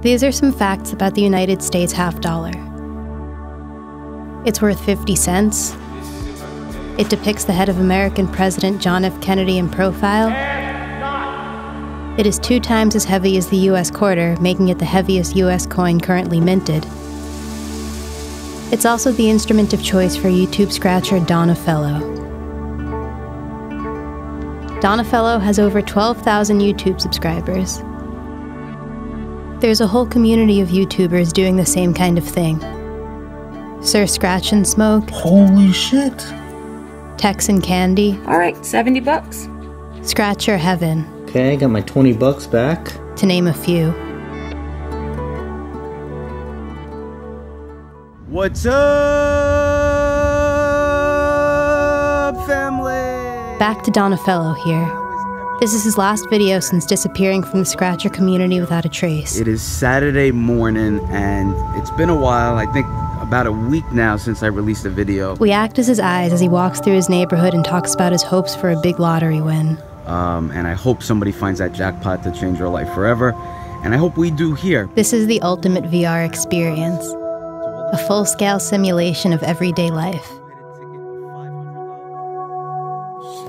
These are some facts about the United States half dollar. It's worth 50 cents. It depicts the head of American President John F. Kennedy in profile. It is 2 times as heavy as the US quarter, making it the heaviest US coin currently minted. It's also the instrument of choice for YouTube scratcher Donatello. Donatello has over 12,000 YouTube subscribers. There's a whole community of YouTubers doing the same kind of thing. Sir Scratch and Smoke. Holy shit. Tex and Candy. Alright, $70. Scratcher Heaven. Okay, I got my 20 bucks back. To name a few. What's up, family? Back to Donatello here. This is his last video since disappearing from the Scratcher community without a trace. It is Saturday morning, and it's been a while. I think about a week now since I released a video. We act as his eyes as he walks through his neighborhood and talks about his hopes for a big lottery win. And I hope somebody finds that jackpot to change their life forever. And I hope we do here. This is the ultimate VR experience. A full-scale simulation of everyday life.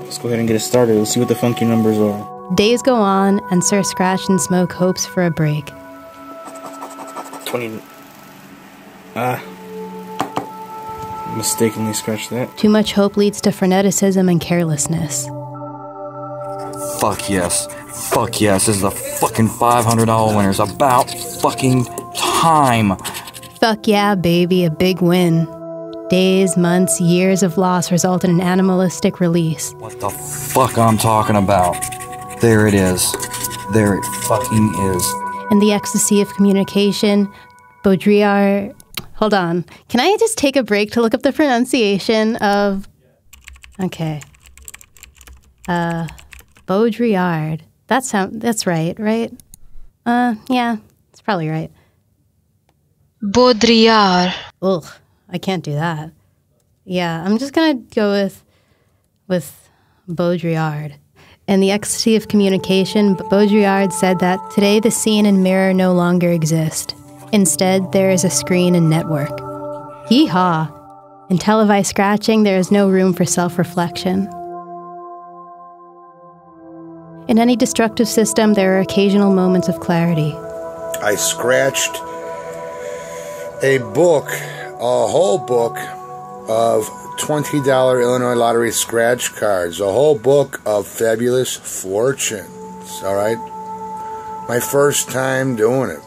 Let's go ahead and get it started. Let's see what the funky numbers are. Days go on, and Sir Scratch and Smoke hopes for a break. 20. Mistakenly scratched that. Too much hope leads to freneticism and carelessness. Fuck yes. Fuck yes. This is a fucking $500 winner. It's about fucking time. Fuck yeah, baby, a big win. Days, months, years of loss result in an animalistic release. What the fuck I'm talking about. There it is. There it fucking is. In the ecstasy of communication, Baudrillard... Hold on. Can I just take a break to look up the pronunciation of... Okay. Baudrillard. That's right? Yeah, it's probably right. Baudrillard. Ugh, I can't do that. Yeah, I'm just gonna go with Baudrillard. In the ecstasy of communication, Baudrillard said that today the scene and mirror no longer exist. Instead, there is a screen and network. Yee-haw! In televised scratching, there is no room for self-reflection. In any destructive system, there are occasional moments of clarity. I scratched a whole book of $20 Illinois Lottery scratch cards, a whole book of fabulous fortunes, all right? My first time doing it.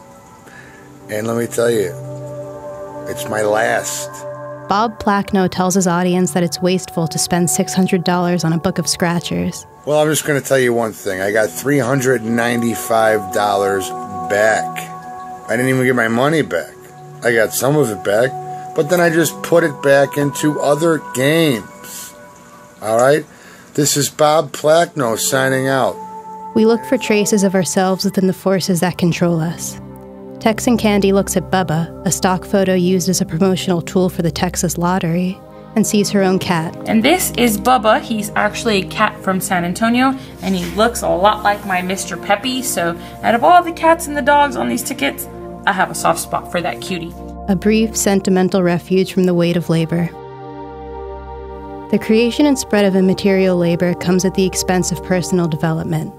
And let me tell you, it's my last. Bob Plackno tells his audience that it's wasteful to spend $600 on a book of scratchers. Well, I'm just going to tell you one thing. I got $395 back. I didn't even get my money back. I got some of it back, but then I just put it back into other games. All right? This is Bob Plackno signing out. We look for traces of ourselves within the forces that control us. Tex and Candy looks at Bubba, a stock photo used as a promotional tool for the Texas lottery, and sees her own cat. And this is Bubba. He's actually a cat from San Antonio, and he looks a lot like my Mr. Peppy, so out of all the cats and the dogs on these tickets, I have a soft spot for that cutie. A brief, sentimental refuge from the weight of labor. The creation and spread of immaterial labor comes at the expense of personal development.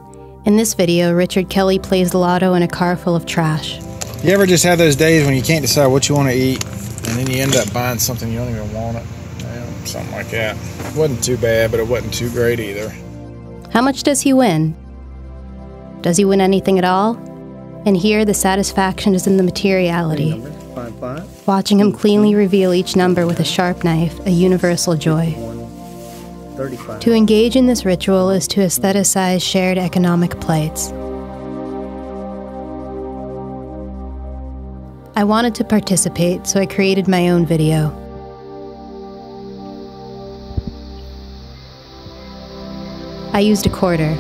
In this video, Richard Kelly plays the lotto in a car full of trash. You ever just have those days when you can't decide what you want to eat, and then you end up buying something you don't even want it? Yeah, something like that. It wasn't too bad, but it wasn't too great either. How much does he win? Does he win anything at all? And here, the satisfaction is in the materiality. Watching him cleanly reveal each number with a sharp knife, a universal joy. To engage in this ritual is to aestheticize shared economic plights. I wanted to participate, so I created my own video. I used a quarter.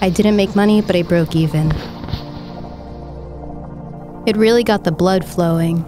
I didn't make money, but I broke even. It really got the blood flowing.